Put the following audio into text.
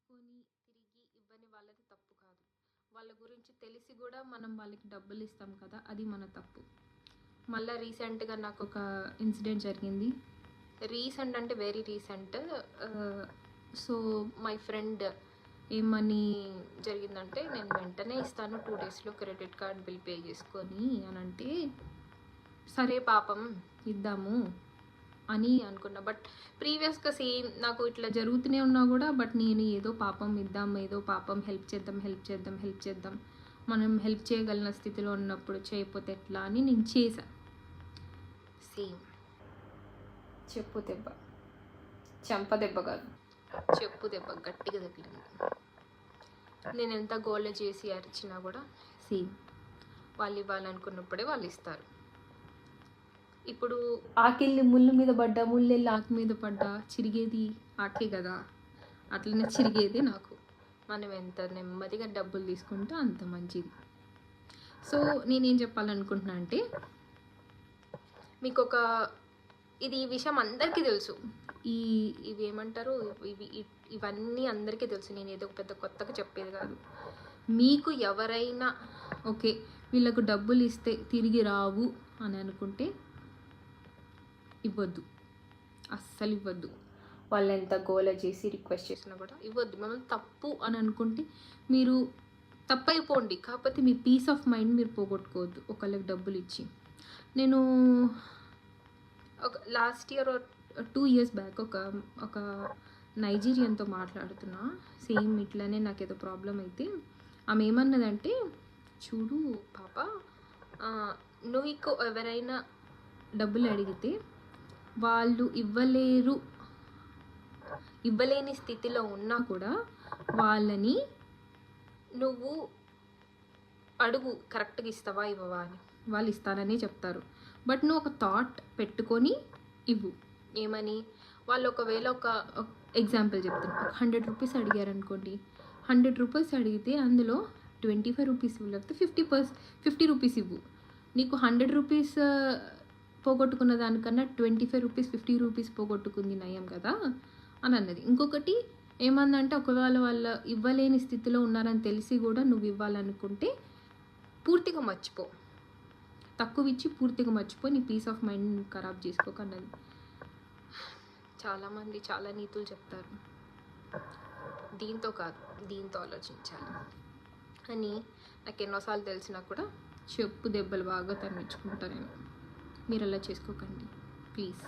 తీసుకొని తిరిగి ఇవ్వని వాళ్ళది తప్పు కాదు. వాళ్ళ గురించి తెలిసి కూడా మనం వాళ్ళకి డబ్బులు ఇస్తాం కదా, అది మన తప్పు. మళ్ళీ రీసెంట్గా నాకు ఒక ఇన్సిడెంట్ జరిగింది. రీసెంట్ అంటే very recent. So my friend ఏమని జరిగిందంటే, నేను వెంటనే ఇస్తాను 2 డేస్లో క్రెడిట్ కార్డ్ బిల్ పే చేసుకొని అని అంటే, సరే పాపం ఇద్దాము అని అనుకున్నా. బట్ ప్రీవియస్గా సేమ్ నాకు ఇట్లా జరుగుతూనే ఉన్నా కూడా, బట్ నేను ఏదో పాపం ఇద్దాం, ఏదో పాపం హెల్ప్ చేద్దాం, మనం హెల్ప్ చేయగలిగిన స్థితిలో ఉన్నప్పుడు చేయకపోతే ఎట్లా అని నేను చేశా. సేమ్ చెప్పు దెబ్బ, చెంప దెబ్బ కాదు, చెప్పు దెబ్బ గట్టిగా తగిలింది. నేను ఎంత గోల చేసి అరిచినా కూడా సేమ్ వాళ్ళు ఇవ్వాలనుకున్నప్పుడే వాళ్ళు ఇస్తారు. ఇప్పుడు ఆకెళ్ళి ముళ్ళు మీద పడ్డా, ముళ్ళు వెళ్ళి ఆకు మీద పడ్డా చిరిగేది ఆకే కదా, అట్లనే చిరిగేది నాకు. మనం ఎంత నెమ్మదిగా డబ్బులు తీసుకుంటే అంత మంచిది. సో నేనేం చెప్పాలనుకుంటున్నా అంటే, మీకు ఒక ఈ విషయం అందరికీ తెలుసు. ఇవి ఏమంటారు, ఇవన్నీ అందరికీ తెలుసు. నేను ఏదో పెద్ద కొత్తగా చెప్పేది కాదు. మీకు ఎవరైనా ఓకే వీళ్ళకు డబ్బులు ఇస్తే తిరిగి రావు అని అనుకుంటే ఇవ్వద్దు, అస్సలు ఇవ్వద్దు. వాళ్ళు ఎంత గోల చేసి రిక్వెస్ట్ చేసినా కూడా ఇవ్వద్దు. మిమ్మల్ని తప్పు అని అనుకుంటే మీరు తప్పైపోండి, కాకపోతే మీ పీస్ ఆఫ్ మైండ్ మీరు పోగొట్టుకోవద్దు ఒకళ్ళకి డబ్బులు ఇచ్చి. నేను ఒక లాస్ట్ ఇయర్ 2 years బ్యాక్ ఒక నైజీరియన్తో మాట్లాడుతున్నా. సేమ్ ఇట్లానే నాకు ఏదో ప్రాబ్లం అయితే ఆమె ఏమన్నదంటే, చూడు పాప, నువ్వు ఎవరైనా డబ్బులు అడిగితే వాళ్ళు ఇవ్వలేని స్థితిలో ఉన్నా కూడా వాళ్ళని నువ్వు అడుగు, కరెక్ట్గా ఇస్తావా ఇవ్వవా అని. వాళ్ళు ఇస్తానని చెప్తారు, బట్ నువ్వు ఒక థాట్ పెట్టుకొని ఇవ్వు. ఏమని, వాళ్ళు ఒకవేళ ఒక ఎగ్జాంపుల్ చెప్తాను, 100 రూపీస్ అడిగారు అనుకోండి. 100 రూపీస్ అడిగితే అందులో 25 రూపీస్ ఇవ్వు, లేకపోతే 50 రూపీస్ ఇవ్వు. నీకు 100 రూపీస్ పోగొట్టుకున్న దానికన్నా 25 రూపీస్ 50 రూపీస్ పోగొట్టుకుంది నయం కదా అని అన్నది. ఇంకొకటి ఏమందంటే, ఒకవేళ వాళ్ళ ఇవ్వలేని స్థితిలో ఉన్నారని తెలిసి కూడా నువ్వు ఇవ్వాలనుకుంటే పూర్తిగా మర్చిపో, తక్కువ ఇచ్చి పూర్తిగా మర్చిపో, నీ పీస్ ఆఫ్ మైండ్ ఖరాబ్ చేసుకోకన్నది. చాలామంది చాలా నీతులు చెప్తారు, దీంతో కాదు దీంతో ఆలోచించాలి అని నాకు ఎన్నోసార్లు తెలిసినా కూడా చెప్పు దెబ్బలు బాగా తగ్గించుకుంటా నేను. మీరు అలా చేసుకోకండి ప్లీజ్.